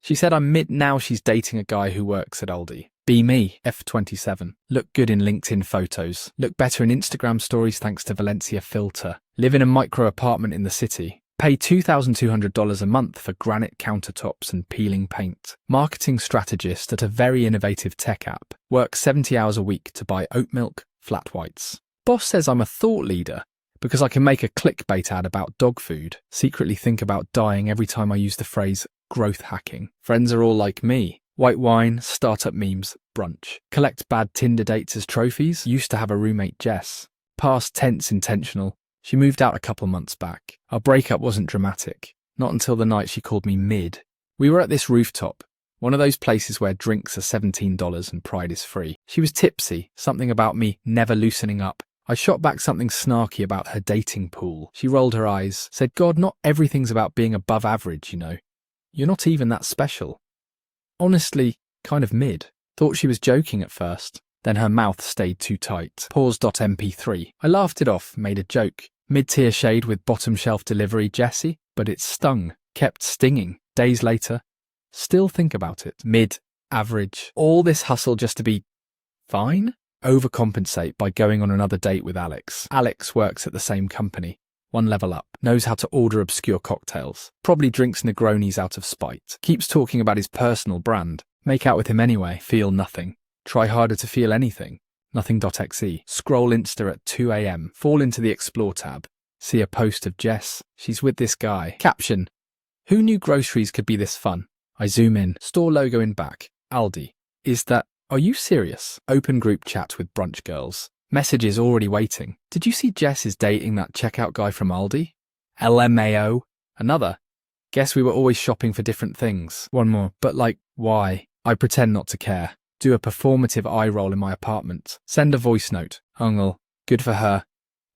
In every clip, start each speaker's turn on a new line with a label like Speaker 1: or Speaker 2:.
Speaker 1: She said I'm mid now. She's dating a guy who works at Aldi. Be me, F27. Look good in LinkedIn photos. Look better in Instagram stories thanks to Valencia filter. Live in a micro apartment in the city. Pay $2,200 a month for granite countertops and peeling paint. Marketing strategist at a very innovative tech app. Work 70 hours a week to buy oat milk, flat whites. Boss says I'm a thought leader because I can make a clickbait ad about dog food. Secretly think about dying every time I use the phrase growth hacking. Friends are all like me. White wine, startup memes, brunch. Collect bad Tinder dates as trophies. Used to have a roommate, Jess. Past tense intentional. She moved out a couple months back. Our breakup wasn't dramatic. Not until the night she called me mid. We were at this rooftop, one of those places where drinks are $17 and pride is free. She was tipsy, something about me never loosening up. I shot back something snarky about her dating pool. She rolled her eyes, said, God, not everything's about being above average, you know. You're not even that special. Honestly, kind of mid. Thought she was joking at first. Then her mouth stayed too tight. Pause.mp3. I laughed it off, made a joke. Mid-tier shade with bottom shelf delivery, Jessie. But it stung. Kept stinging. Days later. Still think about it. Mid, average. All this hustle just to be fine? Overcompensate by going on another date with Alex. Alex works at the same company. One level up. Knows how to order obscure cocktails. Probably drinks Negronis out of spite. Keeps talking about his personal brand. Make out with him anyway. Feel nothing. Try harder to feel anything. Nothing.exe. Scroll Insta at 2 a.m. Fall into the Explore tab. See a post of Jess. She's with this guy. Caption. Who knew groceries could be this fun? I zoom in. Store logo in back. Aldi. Are you serious? Open group chat with brunch girls. Messages already waiting. Did you see Jess is dating that checkout guy from Aldi? LMAO. Another. Guess we were always shopping for different things. One more. But why? I pretend not to care. Do a performative eye roll in my apartment. Send a voice note. Ungle. Good for her.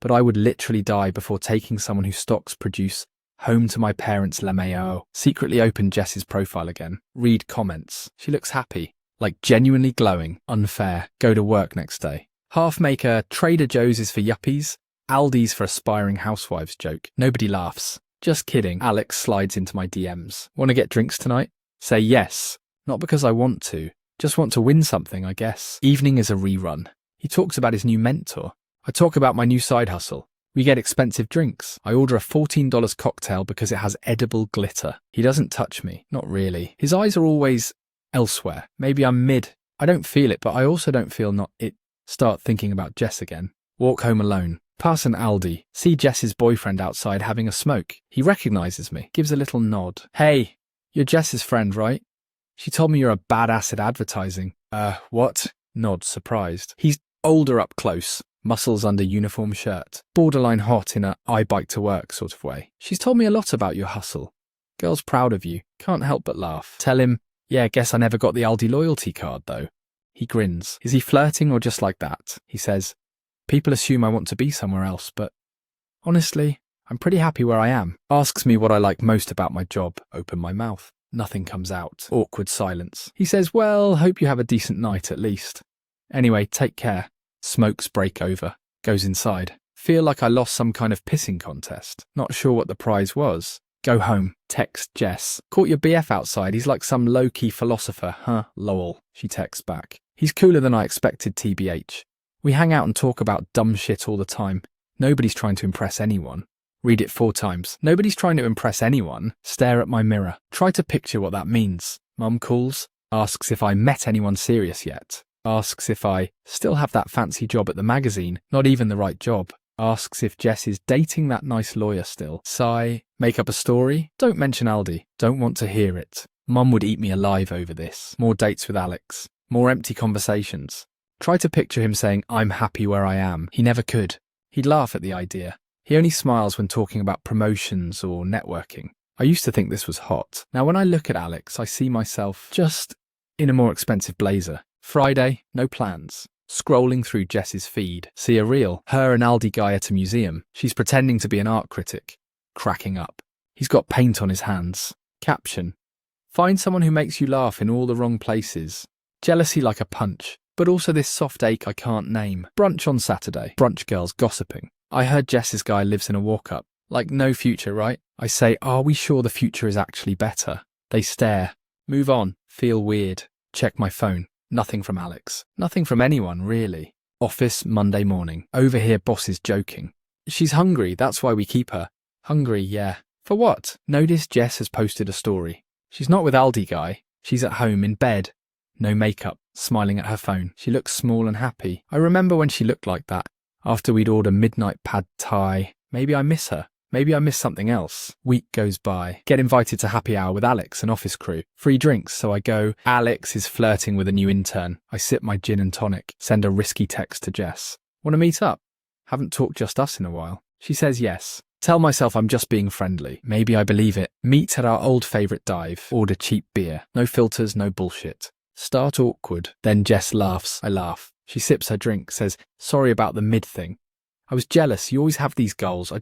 Speaker 1: But I would literally die before taking someone whose stocks produce home to my parents' LMAO. Secretly open Jess's profile again. Read comments. She looks happy. Genuinely glowing. Unfair. Go to work next day. Half maker, Trader Joe's is for yuppies. Aldi's for aspiring housewives joke. Nobody laughs. Just kidding. Alex slides into my DMs. Want to get drinks tonight? Say yes. Not because I want to. Just want to win something, I guess. Evening is a rerun. He talks about his new mentor. I talk about my new side hustle. We get expensive drinks. I order a $14 cocktail because it has edible glitter. He doesn't touch me. Not really. His eyes are always elsewhere. Maybe I'm mid. I don't feel it, but I also don't feel not it. Start thinking about Jess again. Walk home alone. Pass an Aldi. See Jess's boyfriend outside having a smoke. He recognizes me. Gives a little nod. Hey, you're Jess's friend, right? She told me you're a badass at advertising. What? Nod, surprised. He's older up close. Muscles under uniform shirt. Borderline hot in a I bike to work sort of way. She's told me a lot about your hustle. Girl's proud of you. Can't help but laugh. Tell him, yeah, guess I never got the Aldi loyalty card though. He grins. Is he flirting or just like that? He says, people assume I want to be somewhere else, but honestly, I'm pretty happy where I am. Asks me what I like most about my job. Open my mouth. Nothing comes out. Awkward silence. He says, well, hope you have a decent night at least. Anyway, take care. Smokes break over. Goes inside. Feel like I lost some kind of pissing contest. Not sure what the prize was. Go home. Text Jess. Caught your BF outside. He's like some low-key philosopher, huh? Lol. She texts back. He's cooler than I expected, TBH. We hang out and talk about dumb shit all the time. Nobody's trying to impress anyone. Read it 4 times. Nobody's trying to impress anyone. Stare at my mirror. Try to picture what that means. Mum calls. Asks if I met anyone serious yet. Asks if I still have that fancy job at the magazine. Not even the right job. Asks if Jess is dating that nice lawyer still. Sigh. Make up a story. Don't mention Aldi. Don't want to hear it. Mum would eat me alive over this. More dates with Alex. More empty conversations. Try to picture him saying, I'm happy where I am. He never could. He'd laugh at the idea. He only smiles when talking about promotions or networking. I used to think this was hot. Now when I look at Alex, I see myself just in a more expensive blazer. Friday, no plans. Scrolling through Jess's feed. See a reel. Her and Aldi guy at a museum. She's pretending to be an art critic. Cracking up. He's got paint on his hands. Caption. Find someone who makes you laugh in all the wrong places. Jealousy like a punch, but also this soft ache I can't name. Brunch on Saturday. Brunch girls gossiping. I heard Jess's guy lives in a walk-up. Like no future, right? I say, are we sure the future is actually better? They stare. Move on. Feel weird. Check my phone. Nothing from Alex. Nothing from anyone, really. Office, Monday morning. Overhear bosses joking. She's hungry, that's why we keep her. Hungry, yeah. For what? Notice Jess has posted a story. She's not with Aldi guy. She's at home in bed. No makeup, smiling at her phone. She looks small and happy. I remember when she looked like that. After we'd order midnight pad thai. Maybe I miss her. Maybe I miss something else. Week goes by. Get invited to happy hour with Alex and office crew. Free drinks, so I go. Alex is flirting with a new intern. I sip my gin and tonic. Send a risky text to Jess. Want to meet up? Haven't talked just us in a while. She says yes. Tell myself I'm just being friendly. Maybe I believe it. Meet at our old favourite dive. Order cheap beer. No filters, no bullshit. Start awkward. Then Jess laughs. I laugh. She sips her drink, says, sorry about the mid thing. I was jealous. You always have these goals.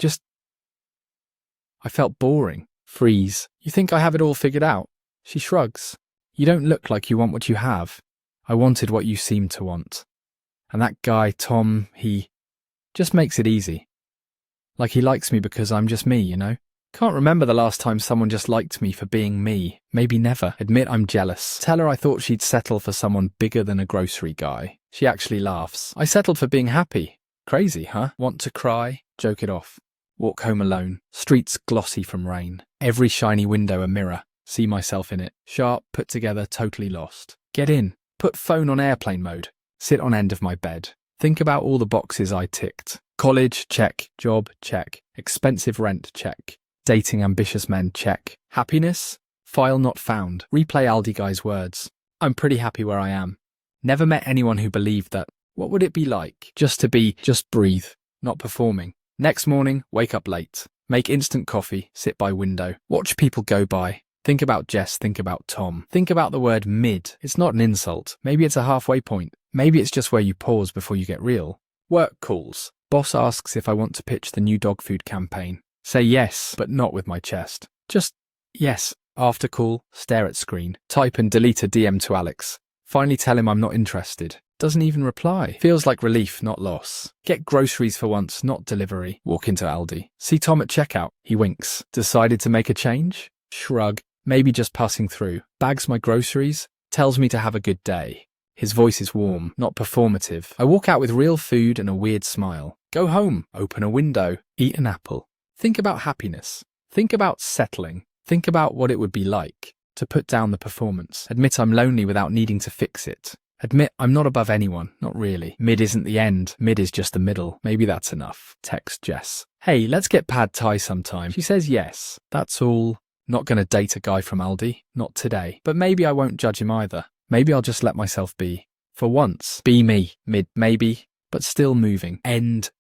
Speaker 1: I felt boring. Freeze. You think I have it all figured out? She shrugs. You don't look like you want what you have. I wanted what you seem to want. And that guy, Tom, he just makes it easy. Like he likes me because I'm just me, you know? Can't remember the last time someone just liked me for being me. Maybe never. Admit I'm jealous. Tell her I thought she'd settle for someone bigger than a grocery guy. She actually laughs. I settled for being happy. Crazy, huh? Want to cry? Joke it off. Walk home alone. Streets glossy from rain. Every shiny window a mirror. See myself in it. Sharp, put together, totally lost. Get in. Put phone on airplane mode. Sit on end of my bed. Think about all the boxes I ticked. College, check. Job, check. Expensive rent, check. Dating ambitious men, check. Happiness? File not found. Replay Aldi guy's words. I'm pretty happy where I am. Never met anyone who believed that. What would it be like? Just breathe. Not performing. Next morning, wake up late. Make instant coffee, sit by window. Watch people go by. Think about Jess, think about Tom. Think about the word mid. It's not an insult. Maybe it's a halfway point. Maybe it's just where you pause before you get real. Work calls. Boss asks if I want to pitch the new dog food campaign. Say yes, but not with my chest. Just yes. After call, stare at screen. Type and delete a DM to Alex. Finally tell him I'm not interested. Doesn't even reply. Feels like relief, not loss. Get groceries for once, not delivery. Walk into Aldi. See Tom at checkout. He winks. Decided to make a change? Shrug. Maybe just passing through. Bags my groceries. Tells me to have a good day. His voice is warm, not performative. I walk out with real food and a weird smile. Go home. Open a window. Eat an apple. Think about happiness. Think about settling. Think about what it would be like to put down the performance. Admit I'm lonely without needing to fix it. Admit I'm not above anyone, not really. Mid isn't the end, mid is just the middle. Maybe that's enough. Text Jess. Hey, let's get pad thai sometime. She says yes. That's all. Not gonna date a guy from Aldi. Not today. But maybe I won't judge him either. Maybe I'll just let myself be. For once. Be me. Mid, maybe. But still moving. End.